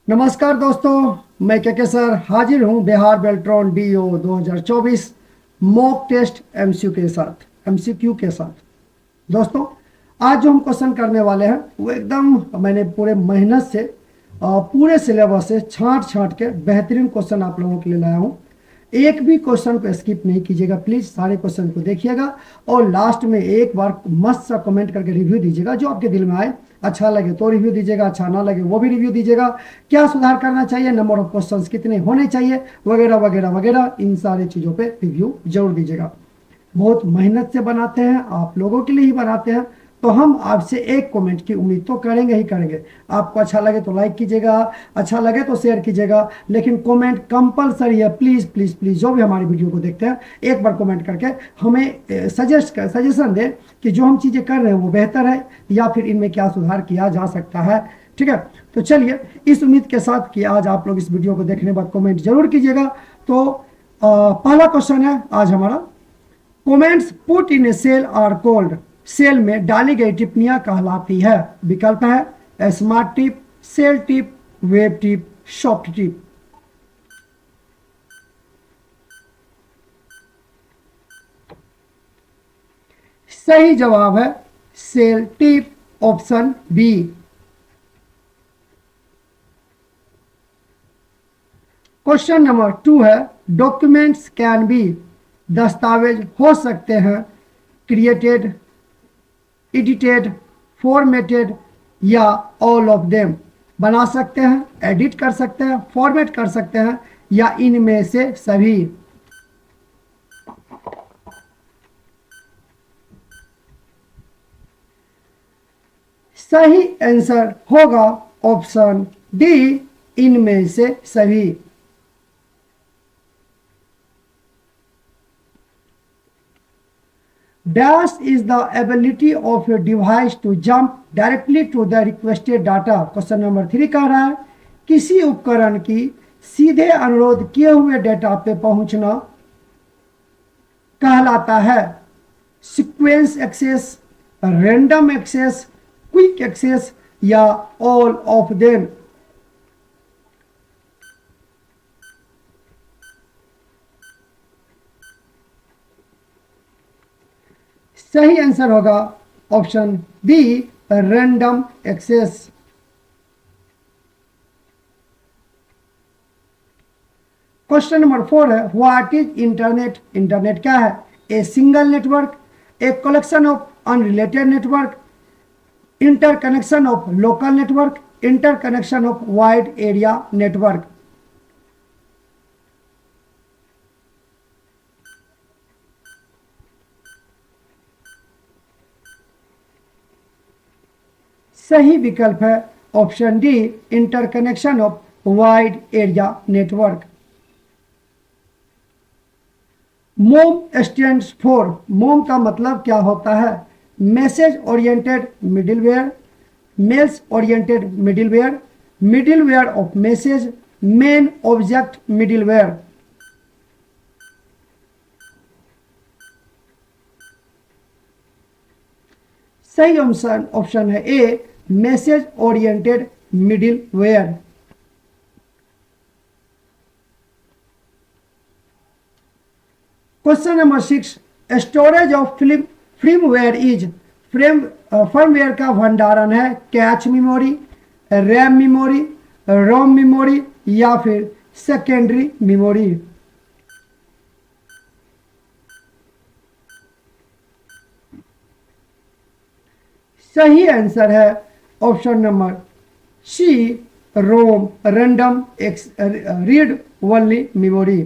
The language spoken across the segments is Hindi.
नमस्कार दोस्तों, मैं के सर हाजिर हूं Bihar Beltron DO 2024 mock test MCQ के साथ। दोस्तों, आज जो हम क्वेश्चन करने वाले हैं वो एकदम मैंने पूरे मेहनत से पूरे सिलेबस से छांट छांट के बेहतरीन क्वेश्चन आप लोगों के लिए लाया हूं। एक भी क्वेश्चन को स्किप नहीं कीजिएगा, प्लीज सारे क्वेश्चन को देखिएगा और लास्ट में एक बार मस्त सा कमेंट करके रिव्यू दीजिएगा जो आपके दिल में आए। अच्छा लगे तो रिव्यू दीजिएगा, अच्छा ना लगे वो भी रिव्यू दीजिएगा। क्या सुधार करना चाहिए, नंबर ऑफ क्वेश्चंस कितने होने चाहिए, वगैरह वगैरह वगैरह, इन सारी चीज़ों पे रिव्यू जरूर दीजिएगा। बहुत मेहनत से बनाते हैं, आप लोगों के लिए ही बनाते हैं, तो हम आपसे एक कमेंट की उम्मीद तो करेंगे ही करेंगे। आपको अच्छा लगे तो लाइक कीजिएगा, अच्छा लगे तो शेयर कीजिएगा, लेकिन कमेंट कंपलसरी है। प्लीज़ प्लीज़ प्लीज़ जो भी हमारी वीडियो को देखते हैं एक बार कमेंट करके हमें सजेशन दें कि जो हम चीज़ें कर रहे हैं वो बेहतर है या फिर इनमें क्या सुधार किया जा सकता है। ठीक है, तो चलिए इस उम्मीद के साथ कि आज आप लोग इस वीडियो को देखने के बाद कमेंट जरूर कीजिएगा। तो पहला क्वेश्चन है आज हमारा, comments put in a cell are called. Cell में डाली गई टिप्पणियां कहलाती है। विकल्प है smart tip, cell tip, web tip, soft tip. सही जवाब है cell tip, option B. Question number 2 है, डॉक्यूमेंट्स कैन बी। दस्तावेज हो सकते हैं क्रिएटेड, एडिटेड, फॉर्मेटेड या ऑल ऑफ देम। बना सकते हैं, एडिट कर सकते हैं, फॉर्मेट कर सकते हैं या इनमें से सभी। सही आंसर होगा ऑप्शन डी, इनमें से सभी। Dash is the ability of your device to jump directly to the requested data। Question number 3 कह रहा है, किसी उपकरण की सीधे अनुरोध किए हुए डेटा पे पहुंचना कहलाता है sequence access, random access, quick access या ऑल ऑफ देम। सही आंसर होगा option B, random access. Question number 4 है, व्हाट इज इंटरनेट। इंटरनेट क्या है? A single network, a collection of unrelated network, interconnection of local network, interconnection of wide area network. सही विकल्प है option D, interconnection of wide area network. MOM stands for. MOM का मतलब क्या होता है? Message oriented middleware, mails oriented middleware, middleware of message, main object middleware. सही ऑप्शन है A, message oriented middleware. Question number 6, storage of firmware is. Firmware का भंडारण है cache memory, RAM memory, ROM memory या फिर सेकेंडरी मेमोरी। सही आंसर है option number C, ROM, random read only memory.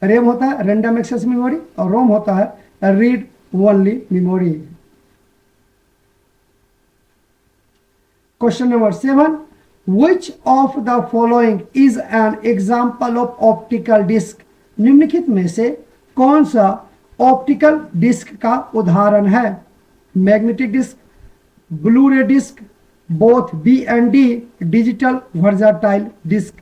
RAM होता है रैंडम एक्सेस मेमोरी और रोम होता है read only memory. Question number 7, which of the following is an example of optical disc. निम्नलिखित में से कौन सा ऑप्टिकल डिस्क का उदाहरण है? Magnetic disk, Blu ray disc, both B and D, digital versatile disc.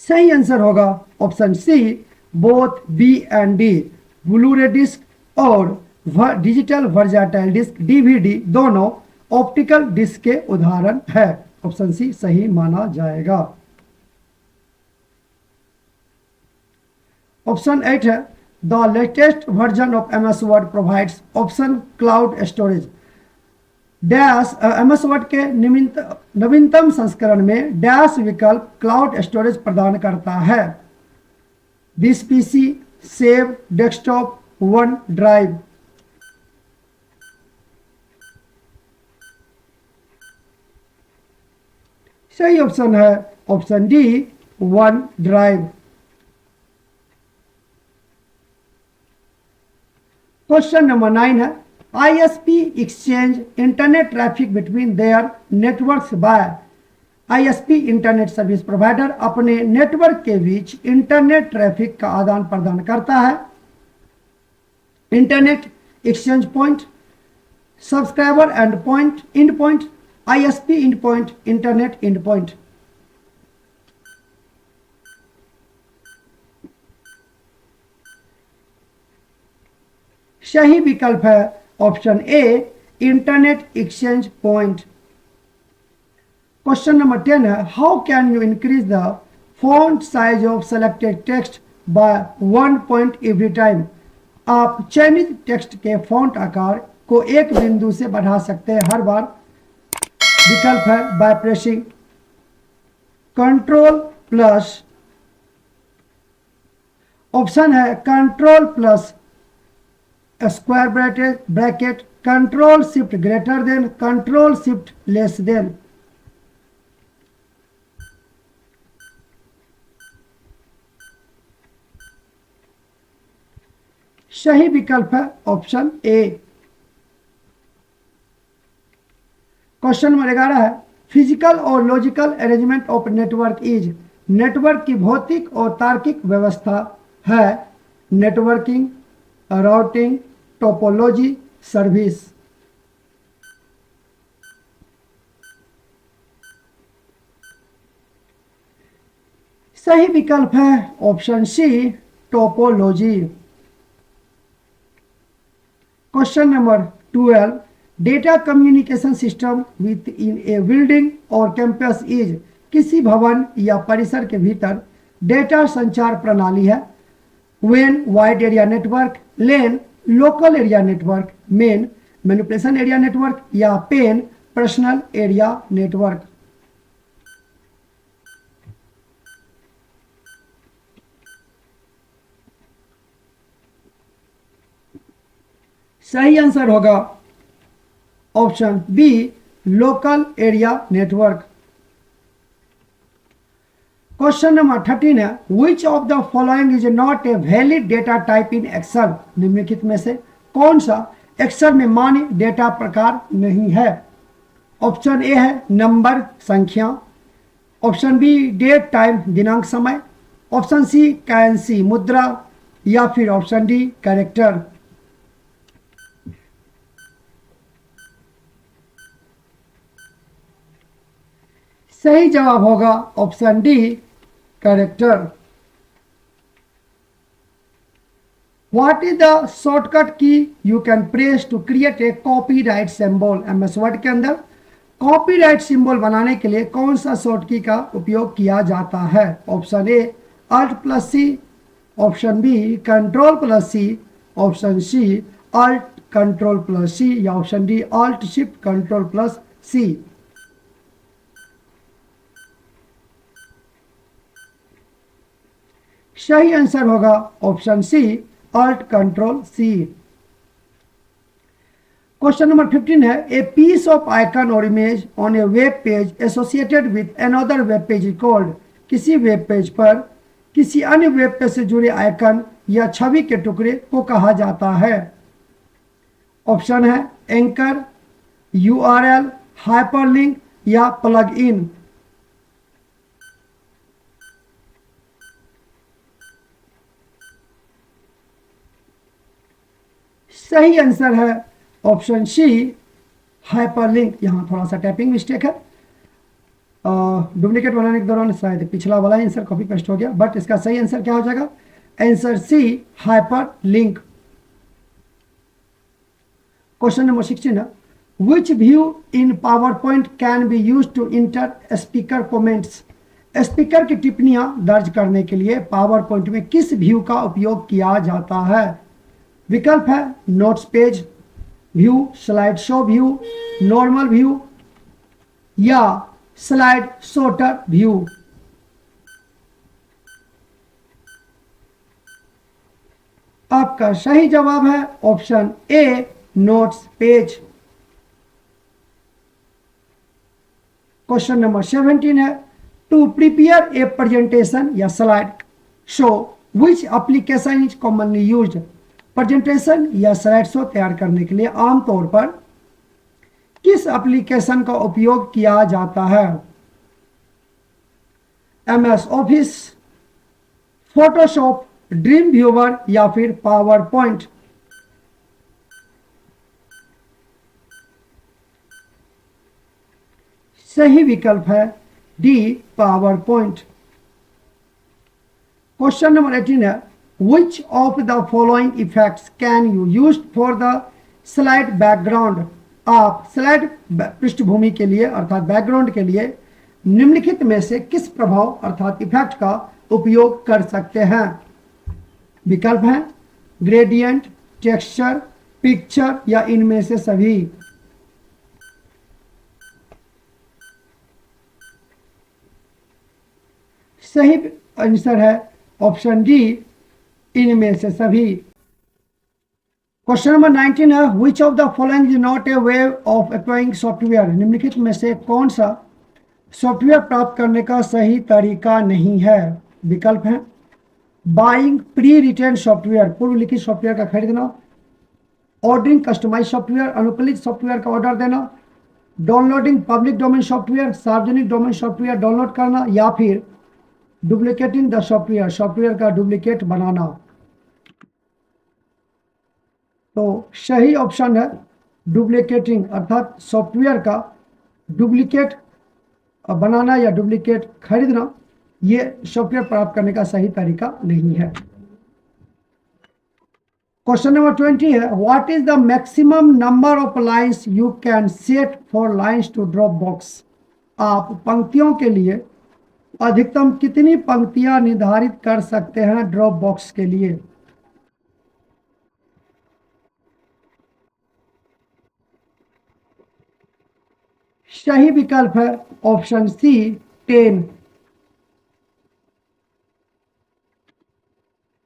सही आंसर होगा option C, both B and D, Blu ray disc और डिजिटल वर्सटाइल डिस्क डीवीडी दोनों ऑप्टिकल डिस्क के उदाहरण है। ऑप्शन सी सही माना जाएगा। ऑप्शन 8 है the latest version of MS word provides option cloud storage dash. MS Word के नवीनतम संस्करण में डैश विकल्प क्लाउड स्टोरेज प्रदान करता है। This PC save desktop one drive. सही ऑप्शन है option D one drive. Question number 9 है ISP exchange internet traffic between their networks by ISP internet service provider अपने नेटवर्क के बीच इंटरनेट ट्रैफिक का आदान प्रदान करता है। Internet exchange point, subscriber end point, end point, ISP end point, internet end point. सही विकल्प है option A internet exchange point. Question number 10 है how can you increase the font size of selected text by 1 point every time. आप चयनित टेक्स्ट के फॉन्ट आकार को एक बिंदु से बढ़ा सकते हैं हर बार। विकल्प है by pressing control plus, option है control plus square bracket, control shift greater than, control shift less than. सही विकल्प है ऑप्शन ए। क्वेश्चन नंबर 11 है फिजिकल और logical arrangement of network is. Network की भौतिक और तार्किक व्यवस्था है नेटवर्किंग, राउटिंग, टोपोलॉजी, सर्विस। सही विकल्प है option C topology. Question number 12 data communication system within a building और कैंपस इज। किसी भवन या परिसर के भीतर डेटा संचार प्रणाली है। वेन wide area network, LAN local area network, MAN manipulation area network या पेन पर्सनल एरिया नेटवर्क। सही आंसर होगा option B local area network. Question number 13 है which of the following is not a valid data type in Excel. निम्नलिखित में से कौन सा एक्सेल में मान्य डेटा प्रकार नहीं है। ऑप्शन ए है नंबर संख्या, ऑप्शन बी डेट टाइम दिनांक समय, ऑप्शन सी करेंसी मुद्रा या फिर ऑप्शन डी कैरेक्टर। सही जवाब होगा option D character. What is the shortcut key you can press to create a copyright symbol. MS Word के अंदर कॉपीराइट सिंबल बनाने के लिए कौन सा शॉर्ट की का उपयोग किया जाता है। Option A alt plus C, option B control plus C, option C alt control plus C या option D alt shift control plus C. सही आंसर होगा option C alt control C. Question number 15 है ए पीस ऑफ आइकन और image on a web page associated with another web page is called. किसी वेब पेज पर किसी अन्य वेब पेज से जुड़े आइकन या छवि के टुकड़े को कहा जाता है। ऑप्शन है एंकर, यूआरएल, हाइपरलिंक या प्लग इन। सही आंसर है ऑप्शन सी हाइपरलिंक। यहां थोड़ा सा टाइपिंग मिस्टेक है, डुप्लीकेट बनाने के दौरान शायद पिछला वाला आंसर कॉपी पेस्ट हो गया, बट इसका सही आंसर क्या हो जाएगा, answer C hyperlink. Question number 16 है, which view in PowerPoint can be use to enter speaker comments. Speaker की टिप्पणियां दर्ज करने के लिए पावर पॉइंट में किस व्यू का उपयोग किया जाता है। विकल्प है notes page view, slide show view, normal view या स्लाइड शॉर्टर व्यू। आपका सही जवाब है ऑप्शन ए, नोट्स पेज। क्वेश्चन नंबर 17 है, टू प्रिपेयर ए प्रेजेंटेशन या slide show which application is commonly used. Presentation या स्लाइड शो तैयार करने के लिए आमतौर पर किस एप्लीकेशन का उपयोग किया जाता है। MS office, Photoshop, dream viewer या फिर पावर पॉइंट। सही विकल्प है D, power point. Question number 18 है, which of the following effects can you use for the slide background. आप स्लाइड पृष्ठभूमि के लिए अर्थात बैकग्राउंड के लिए निम्नलिखित में से किस प्रभाव अर्थात इफेक्ट का उपयोग कर सकते हैं। विकल्प है ग्रेडियंट, टेक्सचर, पिक्चर या इनमें से सभी। सही आंसर है ऑप्शन डी, इनमें से सभी। क्वेश्चन नंबर 19 है, which of the following is not A way of acquiring software. निम्नलिखित में से कौन सा सॉफ्टवेयर प्राप्त करने का सही तरीका नहीं है। विकल्प है बाइंग प्री रिटेन सॉफ्टवेयर, पूर्व लिखित सॉफ्टवेयर का खरीदना, ऑर्डरिंग कस्टमाइज सॉफ्टवेयर, अनुकूलित सॉफ्टवेयर का ऑर्डर देना, डाउनलोडिंग पब्लिक डोमेन सॉफ्टवेयर, सार्वजनिक डोमेन सॉफ्टवेयर डाउनलोड करना या फिर डुप्लीकेटिंग द सॉफ्टवेयर, सॉफ्टवेयर का डुप्लीकेट बनाना। तो सही ऑप्शन है डुप्लीकेटिंग अर्थात सॉफ्टवेयर का डुप्लीकेट बनाना या डुप्लीकेट खरीदना, ये सॉफ्टवेयर प्राप्त करने का सही तरीका नहीं है। क्वेश्चन नंबर 20 है, what is the maximum number of lines you can set for lines to drop box. आप पंक्तियों के लिए अधिकतम कितनी पंक्तियां निर्धारित कर सकते हैं ड्रॉप बॉक्स के लिए। सही विकल्प है ऑप्शन सी, 10।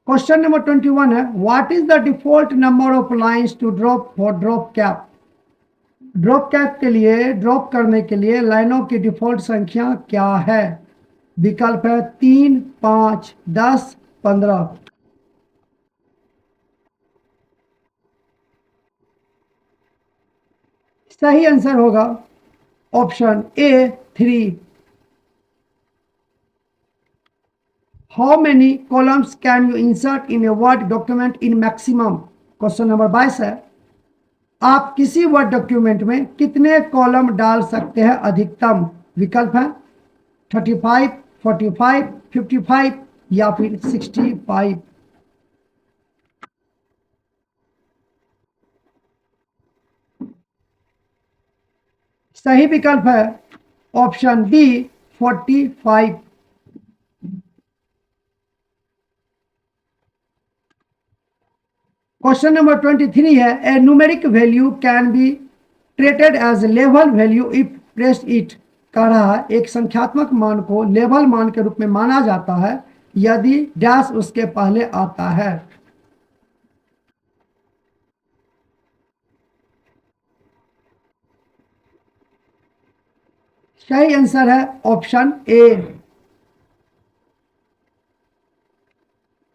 क्वेश्चन नंबर 21 है, what is the default number of lines to drop for drop cap. Drop cap के लिए ड्रॉप करने के लिए लाइनों की डिफॉल्ट संख्या क्या है। विकल्प है 3, 5, 10, 15। सही आंसर होगा option A, 3। How many columns can you insert in a word document in maximum. Question number 22 है, आप किसी वर्ड डॉक्यूमेंट में कितने कॉलम डाल सकते हैं अधिकतम। विकल्प है 35, 45, 55 या फिर 65। सही विकल्प है ऑप्शन डी, 45। क्वेश्चन नंबर 23 है, a numeric value can be treated as लेवल वैल्यू इफ प्रेस्ड इट। कह रहा है एक संख्यात्मक मान को लेवल मान के रूप में माना जाता है यदि डैश उसके पहले आता है। सही आंसर है ऑप्शन ए।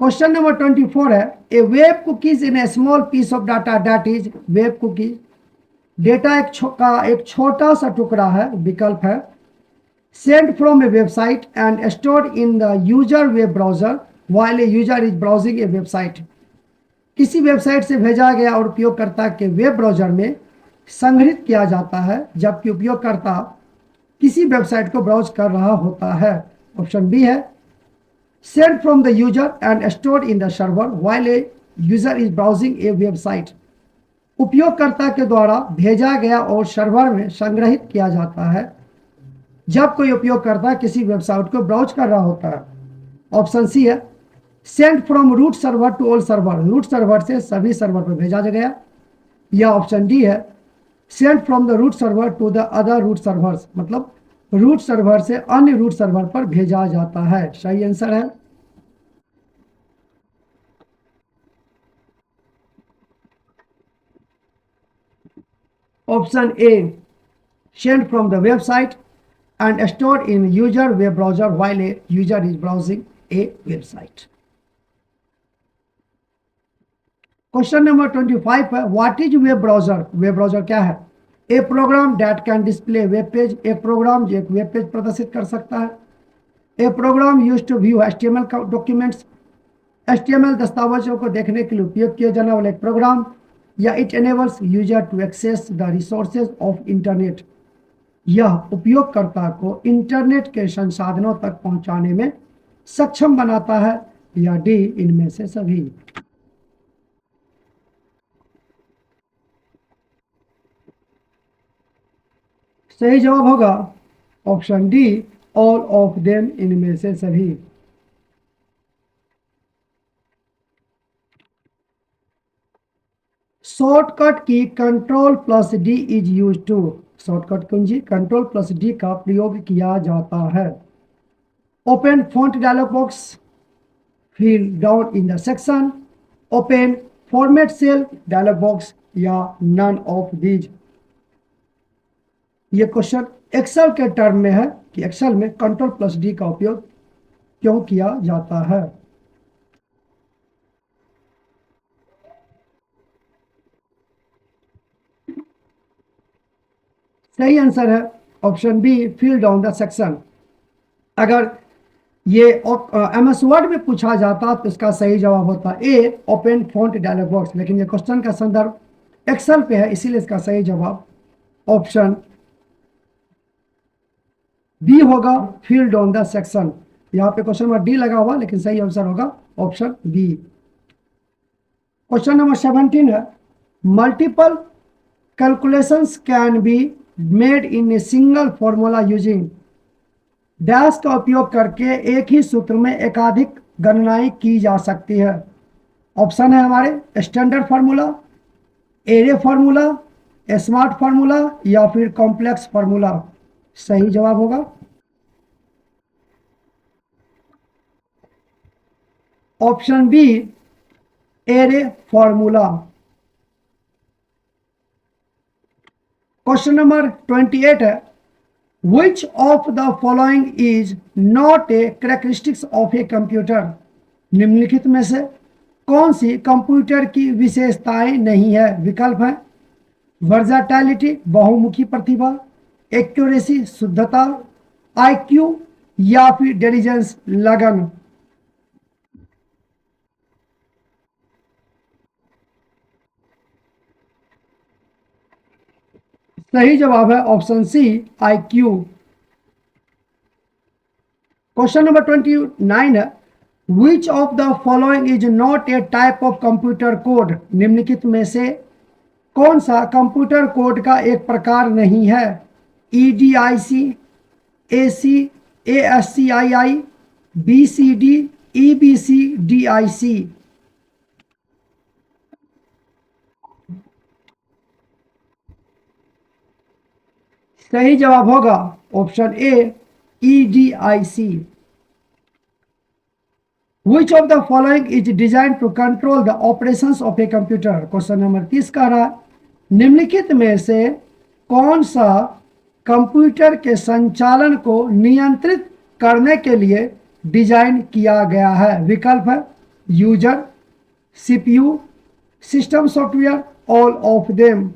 क्वेश्चन नंबर 24 है, a web cookies in a small piece of data that is. Web cookies data एक छोटा सा टुकड़ा है। विकल्प है send from a website and stored in the user web browser while a user is browsing a website. किसी वेबसाइट से भेजा गया और उपयोगकर्ता के वेब ब्राउजर में संग्रहित किया जाता है जबकि उपयोगकर्ता किसी वेबसाइट को ब्राउज कर रहा होता है। ऑप्शन बी है sent from the user and stored in the server while a user is browsing a website। उपयोगकर्ता के द्वारा भेजा गया और सर्वर में संग्रहित किया जाता है जब कोई उपयोगकर्ता किसी वेबसाइट को ब्राउज कर रहा होता है। ऑप्शन सी है send from root server to all server, root server से सभी सर्वर पर भेजा गया। या ऑप्शन डी है send from the root server to the other root servers, मतलब रूट सर्वर से अन्य रूट सर्वर पर भेजा जाता है। सही आंसर है option A send from the website and stored in user web browser while a user is browsing a website. Question number 25 है what is web browser? Web browser क्या है? A program that can display web page, एक प्रोग्राम जो एक वेब पेज प्रदर्शित कर सकता है। A program used to view HTML documents, HTML दस्तावेजों को देखने के लिए उपयोग किया जाने वाला एक प्रोग्राम। या it enables user to access the resources of internet, यह उपयोगकर्ता को इंटरनेट के संसाधनों तक पहुंचाने में सक्षम बनाता है। या डी इनमें से सभी। सही जवाब होगा option D all of them, इनमें से सभी। Shortcut key control plus D is use to, shortcut कुंजी कंट्रोल प्लस डी का प्रयोग किया जाता है। Open font dialog box, fill down in the section, open format cell dialog box, या नन ऑफ दीज। ये क्वेश्चन एक्सेल के टर्म में है कि एक्सेल में कंट्रोल प्लस डी का उपयोग क्यों किया जाता है। सही आंसर है option B fill down the section. अगर ये एमएस वर्ड में पूछा जाता तो इसका सही जवाब होता ए ओपन फॉन्ट डायलॉग बॉक्स, लेकिन ये क्वेश्चन का संदर्भ एक्सेल पे है इसीलिए इसका सही जवाब ऑप्शन बी होगा फिल डाउन द सेक्शन। यहाँ पे क्वेश्चन नंबर डी लगा हुआ लेकिन सही आंसर होगा ऑप्शन बी। क्वेश्चन नंबर 17 है multiple calculations can be made in a single formula using dash का उपयोग करके एक ही सूत्र में एकाधिक गणनाएं की जा सकती है। ऑप्शन है हमारे standard formula, array formula, smart formula, या फिर कॉम्प्लेक्स फार्मूला। सही जवाब होगा option B array formula. Question number 28 है Which of the following is not a characteristics of a computer? निम्नलिखित में से कौन सी कंप्यूटर की विशेषताएं नहीं है? विकल्प है वर्सेटिलिटी बहुमुखी प्रतिभा, एक्यूरेसी शुद्धता, आईक्यू, या फिर डिलीजेंस लगन। सही जवाब है option C IQ. Question number 29 है which of the following is not a type of computer code? निम्नलिखित में से कौन सा कंप्यूटर कोड का एक प्रकार नहीं है? EDIC, AC, ASCII, BCD, EBC, DIC। सही जवाब होगा option A EDIC। Which of the following is designed to control the operations of a computer? Question number 30 का रहा निम्नलिखित में से कौन सा कंप्यूटर के संचालन को नियंत्रित करने के लिए डिजाइन किया गया है? विकल्प है user, CPU, system software, all of them.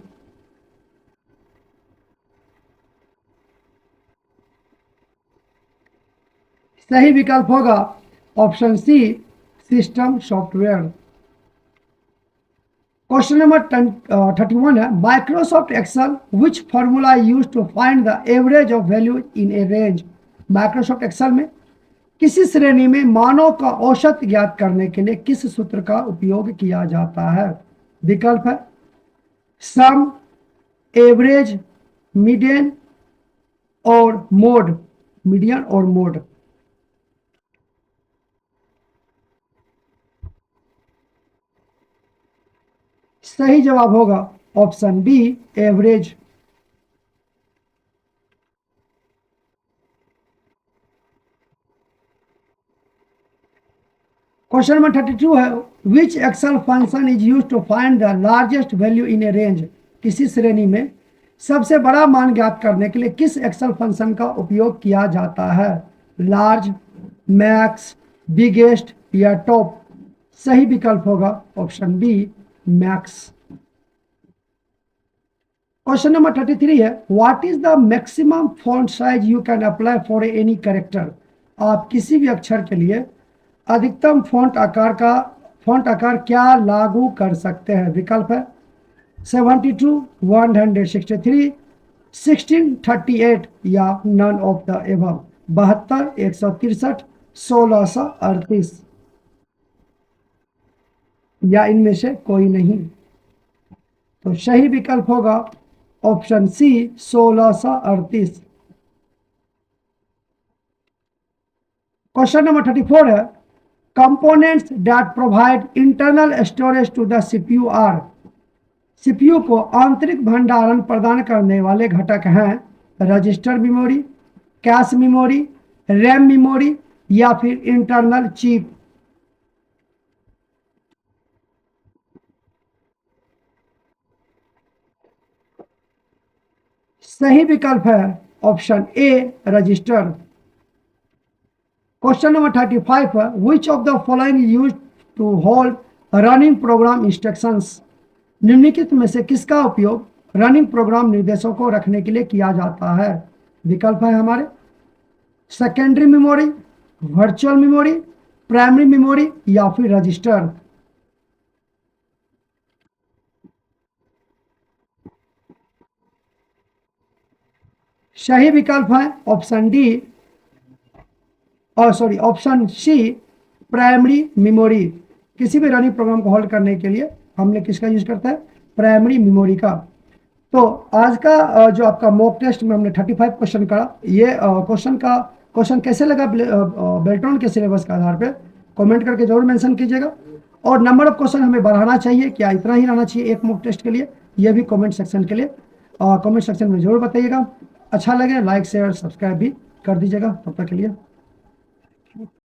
सही विकल्प होगा option C system software. Question number 31 है Microsoft Excel which formula use to find the average of value in a range? Microsoft Excel में किसी श्रेणी में मानों का औसत ज्ञात करने के लिए किस सूत्र का उपयोग किया जाता है? विकल्प है सम, एवरेज, मीडियन और मोड, मीडियन और मोड। सही जवाब होगा option B, average. Question number 32 है, which Excel function is use to find the largest value in a range. किसी श्रेणी में सबसे बड़ा मान ज्ञात करने के लिए किस एक्सेल फंक्शन का उपयोग किया जाता है? लार्ज, मैक्स, बिगेस्ट या टॉप। सही विकल्प होगा option B, max. Question number 33 है, what is the maximum font size you can apply for any character. आप किसी भी अक्षर के लिए अधिकतम फॉन्ट आकार क्या लागू कर सकते हैं? विकल्प है 72, 163, 1638 या नन ऑफ द एबव। 72, 163, 1638 या इनमें से कोई नहीं। तो सही विकल्प होगा ऑप्शन सी, 1638। क्वेश्चन नंबर 34 है, components that provide internal storage to the CPU are. CPU को आंतरिक भंडारण प्रदान करने वाले घटक हैं register memory, cache memory, RAM memory या फिर इंटरनल चिप। सही विकल्प है option A, register. Question number 35 है, which of the following use to hold running program instructions. निम्नलिखित में से किसका उपयोग रनिंग प्रोग्राम निर्देशों को रखने के लिए किया जाता है? विकल्प है हमारे secondary memory, virtual memory, primary memory या फिर रजिस्टर। सही विकल्प है ऑप्शन डी, और sorry option C, primary memory. किसी भी रनिंग प्रोग्राम को होल्ड करने के लिए हमने किसका यूज करता है? प्राइमरी मेमोरी का। तो आज का जो आपका मॉक टेस्ट में हमने 35 क्वेश्चन करा, ये क्वेश्चन कैसे लगा बेल्ट्रॉन के सिलेबस के आधार पे कमेंट करके जरूर मेंशन कीजिएगा। और नंबर ऑफ क्वेश्चन हमें बढ़ाना चाहिए, क्या इतना ही रहना चाहिए एक मॉक टेस्ट के लिए, ये भी कमेंट सेक्शन के लिए कमेंट सेक्शन में जरूर बताइएगा। अच्छा लगे लाइक शेयर सब्सक्राइब भी कर दीजिएगा। तब तक के लिए